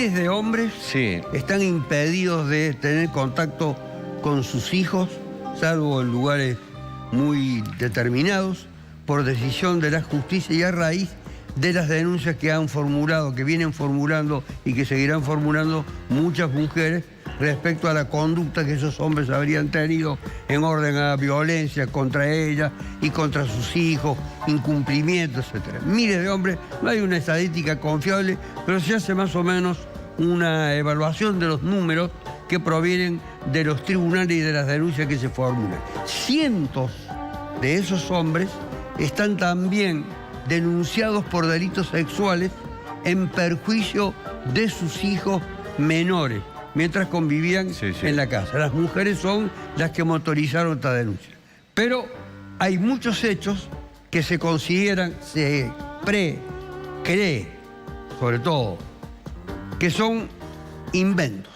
Miles de hombres Sí. están impedidos de tener contacto con sus hijos, salvo en lugares muy determinados, por decisión de la justicia y a raíz de las denuncias que han formulado, que vienen formulando y que seguirán formulando muchas mujeres respecto a la conducta que esos hombres habrían tenido en orden a violencia contra ellas y contra sus hijos, incumplimientos, etc. Miles de hombres, no hay una estadística confiable, pero se hace más o menos una evaluación de los números que provienen de los tribunales y de las denuncias que se formulan. Cientos de esos hombres están también denunciados por delitos sexuales en perjuicio de sus hijos menores, mientras convivían en la casa. Las mujeres son las que motorizaron esta denuncia. Pero hay muchos hechos que se consideran, se cree, sobre todo, que son inventos,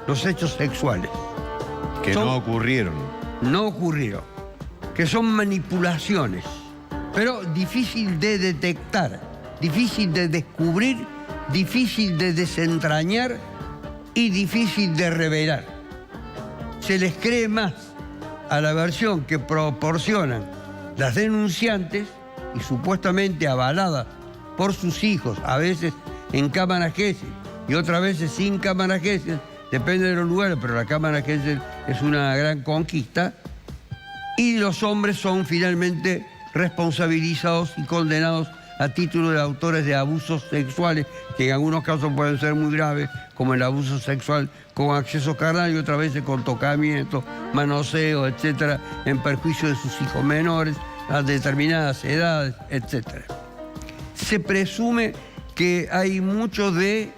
los hechos sexuales. Que no ocurrieron. No ocurrieron. Que son manipulaciones, pero difícil de detectar, difícil de descubrir, difícil de desentrañar y difícil de revelar. Se les cree más a la versión que proporcionan las denunciantes y supuestamente avaladas por sus hijos, a veces en cámara Gesell y otras veces sin cámara Gesell, depende de los lugares, pero la cámara Gesell es una gran conquista, y los hombres son finalmente responsabilizados y condenados a título de autores de abusos sexuales, que en algunos casos pueden ser muy graves, como el abuso sexual con acceso carnal y otras veces con tocamiento, manoseo, etcétera, en perjuicio de sus hijos menores a determinadas edades, etcétera. Se presume que hay mucho de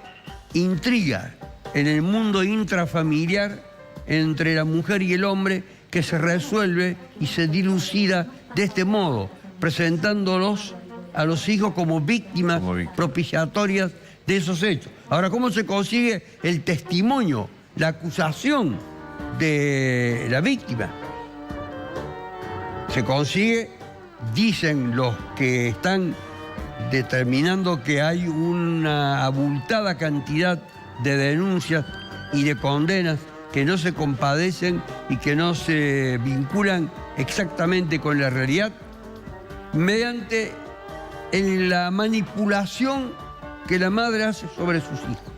intriga en el mundo intrafamiliar entre la mujer y el hombre, que se resuelve y se dilucida de este modo, presentándolos a los hijos como víctimas propiciatorias de esos hechos. Ahora, ¿cómo se consigue el testimonio, la acusación de la víctima? Se consigue, dicen los que están determinando que hay una abultada cantidad de denuncias y de condenas que no se compadecen y que no se vinculan exactamente con la realidad, mediante la manipulación que la madre hace sobre sus hijos,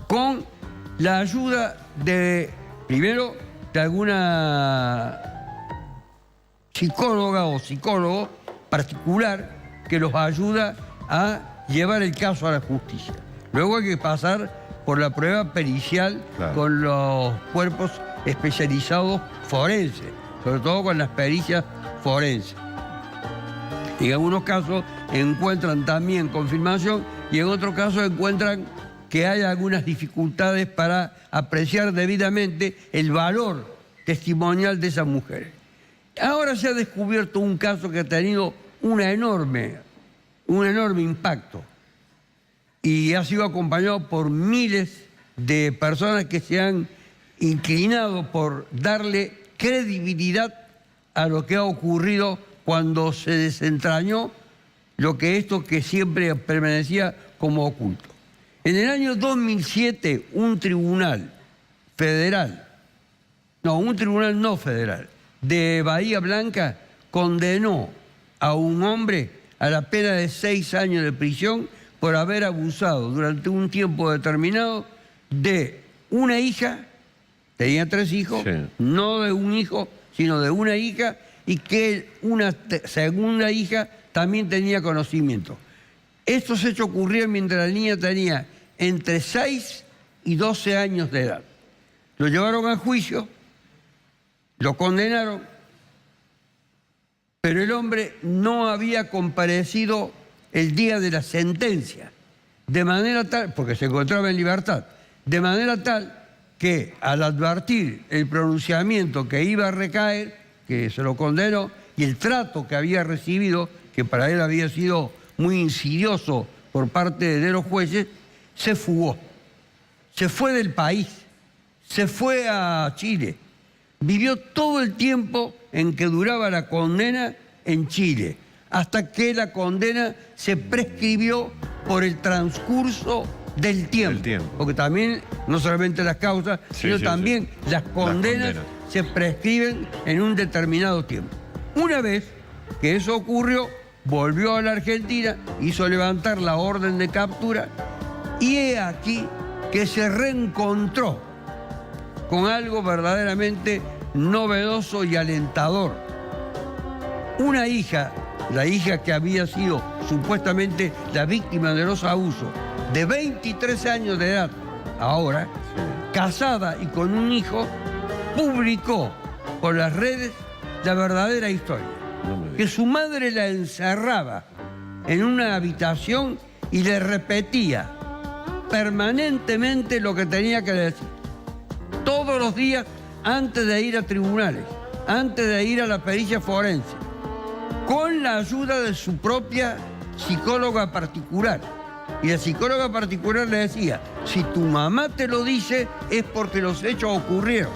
con la ayuda de, primero, de alguna psicóloga o psicólogo particular que los ayuda a llevar el caso a la justicia. Luego hay que pasar por la prueba pericial con los cuerpos especializados forenses, sobre todo con las pericias forenses. En algunos casos encuentran también confirmación y en otros casos encuentran que hay algunas dificultades para apreciar debidamente el valor testimonial de esas mujeres. Ahora se ha descubierto un caso que ha tenido un enorme impacto y ha sido acompañado por miles de personas que se han inclinado por darle credibilidad a lo que ha ocurrido cuando se desentrañó esto que siempre permanecía como oculto. En el año 2007, un tribunal no federal, de Bahía Blanca condenó a un hombre a la pena de 6 años de prisión por haber abusado durante un tiempo determinado de una hija, tenía 3 hijos, no de un hijo, sino de una hija, y que una segunda hija también tenía conocimiento. Estos hechos ocurrieron mientras la niña tenía entre 6 y 12 años de edad. Lo llevaron a juicio, lo condenaron, pero el hombre no había comparecido el día de la sentencia, de manera tal, porque se encontraba en libertad, de manera tal que al advertir el pronunciamiento que iba a recaer, que se lo condenó, y el trato que había recibido, que para él había sido muy insidioso por parte de los jueces, se fugó. Se fue del país, se fue a Chile. Vivió todo el tiempo en que duraba la condena en Chile, hasta que la condena se prescribió por el transcurso del tiempo. Del tiempo. Porque también, no solamente las causas, Sí, sino sí, también sí. las condenas se prescriben en un determinado tiempo. Una vez que eso ocurrió, volvió a la Argentina, hizo levantar la orden de captura y he aquí que se reencontró con algo verdaderamente novedoso y alentador. Una hija, la hija que había sido supuestamente la víctima de los abusos, de 23 años de edad, ahora, casada y con un hijo, publicó por las redes la verdadera historia. Que su madre la encerraba en una habitación y le repetía permanentemente lo que tenía que decir. Todos los días antes de ir a tribunales, antes de ir a la pericia forense, con la ayuda de su propia psicóloga particular. Y la psicóloga particular le decía, si tu mamá te lo dice es porque los hechos ocurrieron.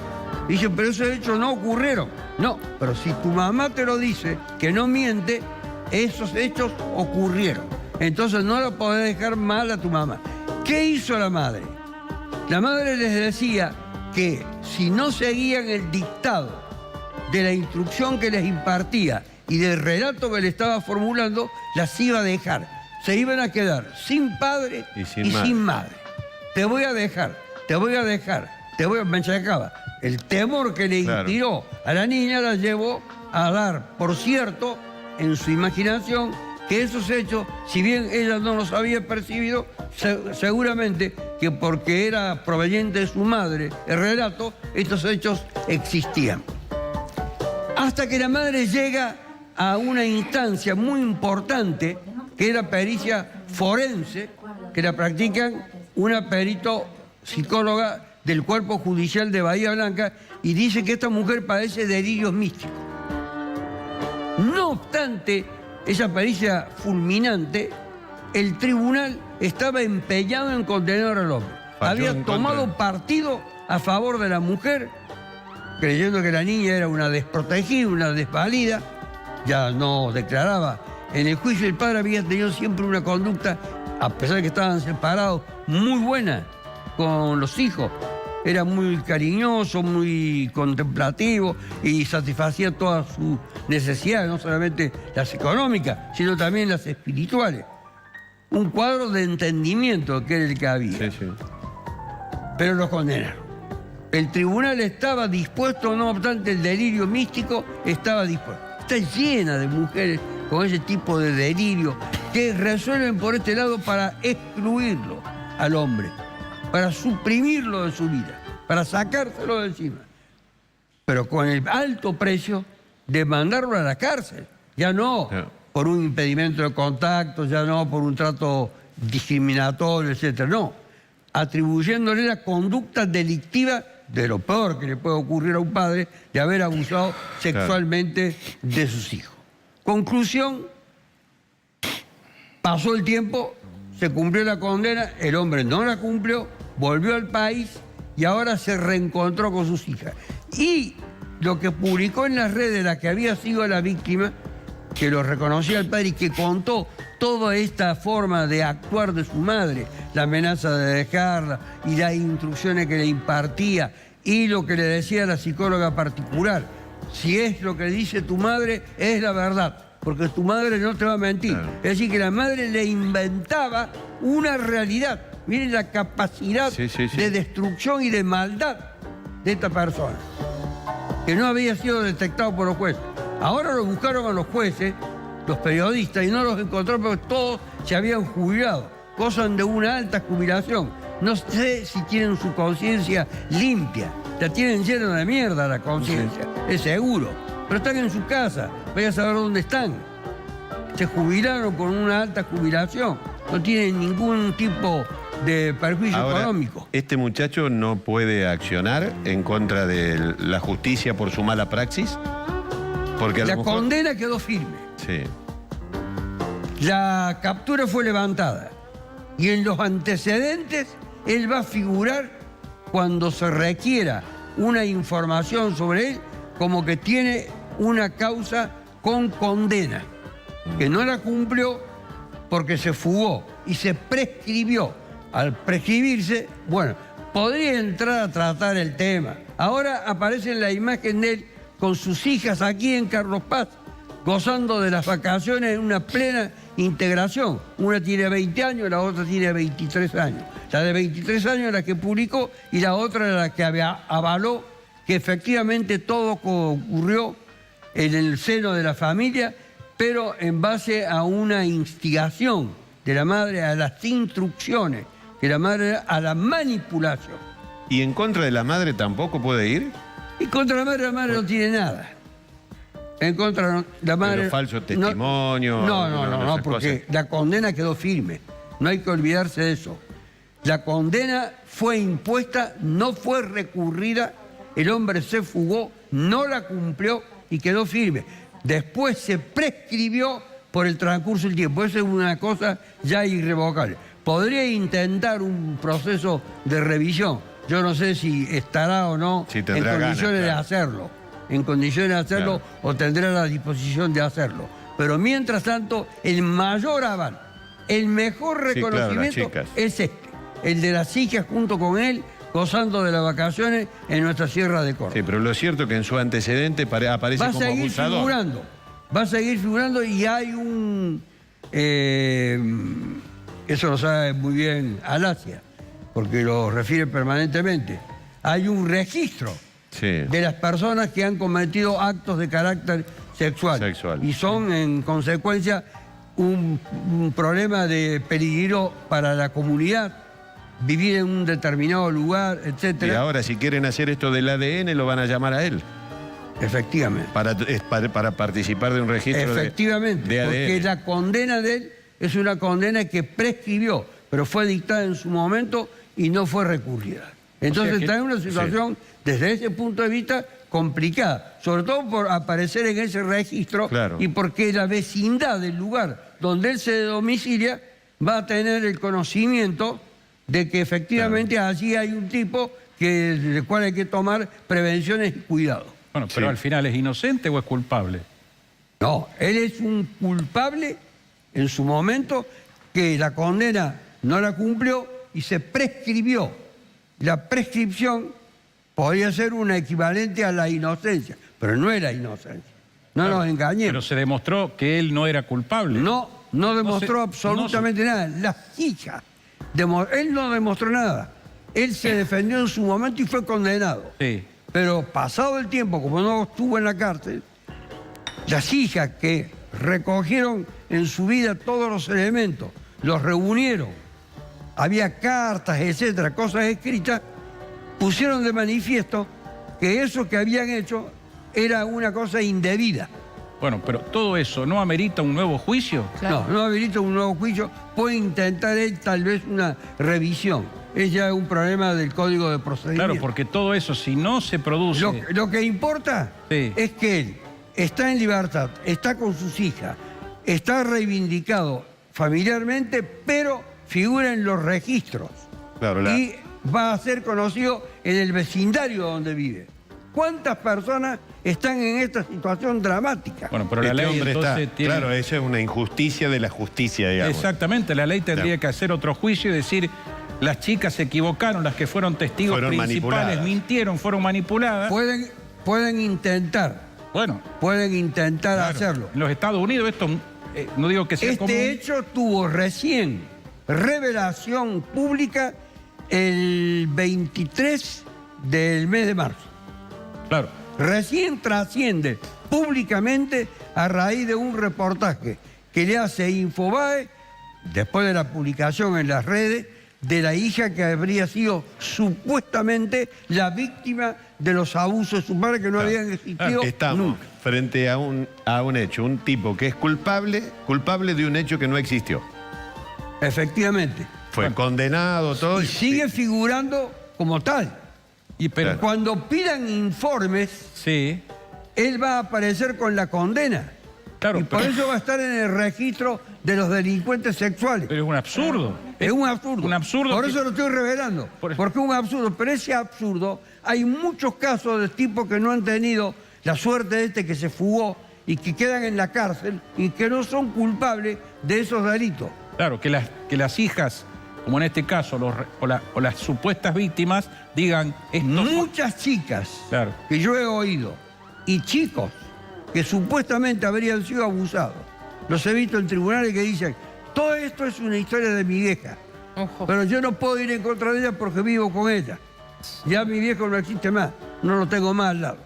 Dice, pero esos hechos no ocurrieron. No, pero si tu mamá te lo dice, que no miente, esos hechos ocurrieron. Entonces no la podés dejar mal a tu mamá. ¿Qué hizo la madre? La madre les decía que si no seguían el dictado de la instrucción que les impartía y del relato que le estaba formulando, las iba a dejar. Se iban a quedar sin padre y sin madre. Te voy a dejar, te voy a dejar, te voy a... Me achacaba. El temor que le inspiró a la niña la llevó a dar, por cierto, en su imaginación, que esos hechos, si bien ella no los había percibido, seguramente que porque era proveniente de su madre el relato, estos hechos existían. Hasta que la madre llega a una instancia muy importante, que es la pericia forense, que la practican una perito psicóloga del Cuerpo Judicial de Bahía Blanca, y dice que esta mujer padece delirios místicos. No obstante esa pericia fulminante, el tribunal estaba empeñado en condenar al hombre. Había tomado partido a favor de la mujer, creyendo que la niña era una desprotegida, una desvalida. Ya no declaraba. En el juicio el padre había tenido siempre una conducta, a pesar de que estaban separados, muy buena con los hijos. Era muy cariñoso, muy contemplativo y satisfacía todas sus necesidades, no solamente las económicas, sino también las espirituales. Un cuadro de entendimiento que era el que había. Sí, sí. Pero lo condenaron. El tribunal estaba dispuesto, no obstante el delirio místico estaba dispuesto. Está llena de mujeres con ese tipo de delirio que resuelven por este lado para excluirlo al hombre, para suprimirlo de su vida, para sacárselo de encima. Pero con el alto precio de mandarlo a la cárcel. Ya no por un impedimento de contacto, ya no por un trato discriminatorio, etc. No, atribuyéndole la conducta delictiva de lo peor que le puede ocurrir a un padre, de haber abusado sexualmente de sus hijos. Conclusión, pasó el tiempo, se cumplió la condena, el hombre no la cumplió, volvió al país y ahora se reencontró con sus hijas. Y lo que publicó en las redes, la que había sido la víctima, que lo reconocía el padre y que contó toda esta forma de actuar de su madre, la amenaza de dejarla y las instrucciones que le impartía y lo que le decía la psicóloga particular. Si es lo que dice tu madre, es la verdad, porque tu madre no te va a mentir. Es decir, que la madre le inventaba una realidad. Miren la capacidad de destrucción y de maldad de esta persona, que no había sido detectado por los jueces. Ahora lo buscaron a los jueces, los periodistas, y no los encontraron porque todos se habían jubilado, gozan de una alta jubilación. No sé si tienen su conciencia limpia, la tienen llena de mierda la conciencia, es seguro. Pero están en su casa, vaya a saber dónde están. Se jubilaron con una alta jubilación, no tienen ningún tipo de perjuicio económico. ¿Este muchacho no puede accionar en contra de la justicia por su mala praxis? Porque la condena quedó firme. Sí. La captura fue levantada. Y en los antecedentes, él va a figurar cuando se requiera una información sobre él, como que tiene una causa con condena, que no la cumplió porque se fugó y se prescribió. al prescribirse, bueno, podría entrar a tratar el tema. Ahora aparece la imagen de él con sus hijas aquí en Carlos Paz, gozando de las vacaciones en una plena integración. Una tiene 20 años, la otra tiene 23 años. La de 23 años es la que publicó y la otra es la que avaló que efectivamente todo ocurrió en el seno de la familia, pero en base a una instigación de la madre, a las instrucciones de la madre, a la manipulación. ¿Y en contra de la madre tampoco puede ir? Y contra la madre no tiene nada. En contra de la madre... Pero falso testimonio... No, porque la condena quedó firme. No hay que olvidarse de eso. La condena fue impuesta, no fue recurrida, el hombre se fugó, no la cumplió y quedó firme. Después se prescribió por el transcurso del tiempo. Eso es una cosa ya irrevocable. Podría intentar un proceso de revisión. Yo no sé si estará o no en condiciones de hacerlo. En condiciones de hacerlo, o tendrá la disposición de hacerlo. Pero mientras tanto, el mayor aval, el mejor reconocimiento es este, el de las hijas junto con él, gozando de las vacaciones en nuestra Sierra de Córdoba. Sí, pero lo cierto es que en su antecedente aparece como abusador. Va a seguir figurando y hay un... eso lo sabe muy bien Alasia, porque lo refiere permanentemente. Hay un registro de las personas que han cometido actos de carácter sexual. Y son, en consecuencia, un problema de peligro para la comunidad, vivir en un determinado lugar, etc. Y ahora, si quieren hacer esto del ADN, lo van a llamar a él. Efectivamente. Para participar de un registro de ADN. Porque la condena de él es una condena que prescribió, pero fue dictada en su momento y no fue recurrida. Entonces está en una situación, desde ese punto de vista, complicada. Sobre todo por aparecer en ese registro y porque la vecindad del lugar donde él se domicilia va a tener el conocimiento de que efectivamente allí hay un tipo del cual hay que tomar prevenciones y cuidados. Bueno, pero al final, ¿es inocente o es culpable? No, él es un culpable en su momento que la condena no la cumplió y se prescribió. La prescripción podría ser una equivalente a la inocencia, pero no era inocencia. No nos engañemos. Pero se demostró que él no era culpable. No demostró absolutamente nada. Las hijas, él no demostró nada. Él se defendió en su momento y fue condenado. Sí. Pero pasado el tiempo, como no estuvo en la cárcel, las hijas que recogieron en su vida todos los elementos, los reunieron, había cartas, etcétera, cosas escritas, pusieron de manifiesto que eso que habían hecho era una cosa indebida. Bueno, pero todo eso, ¿no amerita un nuevo juicio? No amerita un nuevo juicio. Puede intentar él tal vez una revisión. Es ya un problema del Código de Procedimiento. Claro, porque todo eso, si no se produce... Lo que importa es que él está en libertad, está con sus hijas, está reivindicado familiarmente, pero figura en los registros. Y va a ser conocido en el vecindario donde vive. ¿Cuántas personas están en esta situación dramática? Bueno, pero la ley entonces tiene... Claro, esa es una injusticia de la justicia, digamos. Exactamente, la ley tendría que hacer otro juicio y decir... Las chicas se equivocaron, las que fueron testigos principales mintieron, fueron manipuladas. Pueden intentar. Bueno. Pueden intentar hacerlo. En los Estados Unidos esto, no digo que sea común. Este hecho tuvo recién revelación pública el 23 del mes de marzo. Claro. Recién trasciende públicamente a raíz de un reportaje que le hace Infobae, después de la publicación en las redes, de la hija que habría sido supuestamente la víctima de los abusos de su padre que no habían existido Estamos nunca. Frente a un hecho, un tipo que es culpable de un hecho que no existió. Efectivamente. Fue condenado, todo. Y sigue figurando como tal. Pero cuando pidan informes, él va a aparecer con la condena. Y por eso va a estar en el registro de los delincuentes sexuales. Pero es un absurdo. Es un absurdo. Un absurdo. Por eso lo estoy revelando. Porque es un absurdo. Pero ese absurdo, hay muchos casos de tipos que no han tenido la suerte de este que se fugó y que quedan en la cárcel y que no son culpables de esos delitos. Claro, que las hijas como en este caso, o las supuestas víctimas, digan... Muchas chicas Claro. que yo he oído y chicos que supuestamente habrían sido abusados, los he visto en tribunales que dicen, todo esto es una historia de mi vieja, pero yo no puedo ir en contra de ella porque vivo con ella. Ya mi viejo no existe más, no lo tengo más al lado.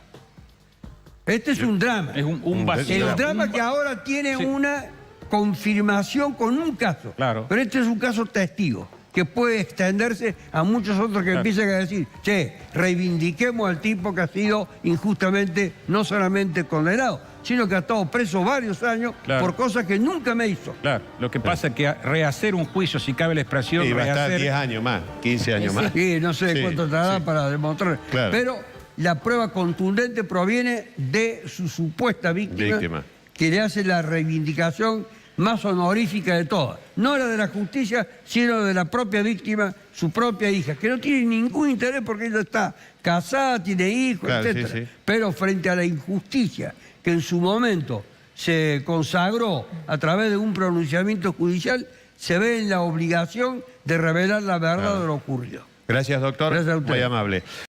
Este es un drama. Es un vacío. El drama que ahora tiene Sí. una confirmación con un caso. Claro. Pero este es un caso testigo, que puede extenderse a muchos otros que empiecen a decir, che, reivindiquemos al tipo que ha sido injustamente no solamente condenado, sino que ha estado preso varios años por cosas que nunca me hizo. Claro, lo que pasa es que rehacer un juicio, si cabe la expresión, Y va a estar rehacer... 10 años más, 15 años más. Sí, no sé Sí, cuánto tardará sí. para demostrar. Claro. Pero la prueba contundente proviene de su supuesta víctima, que le hace la reivindicación más honorífica de todas. No la de la justicia, sino de la propia víctima, su propia hija, que no tiene ningún interés porque ella está casada, tiene hijos, Claro, etc. sí, sí. Pero frente a la injusticia que en su momento se consagró a través de un pronunciamiento judicial, se ve en la obligación de revelar la verdad de lo ocurrido. Gracias, doctor. Gracias a usted. Muy amable.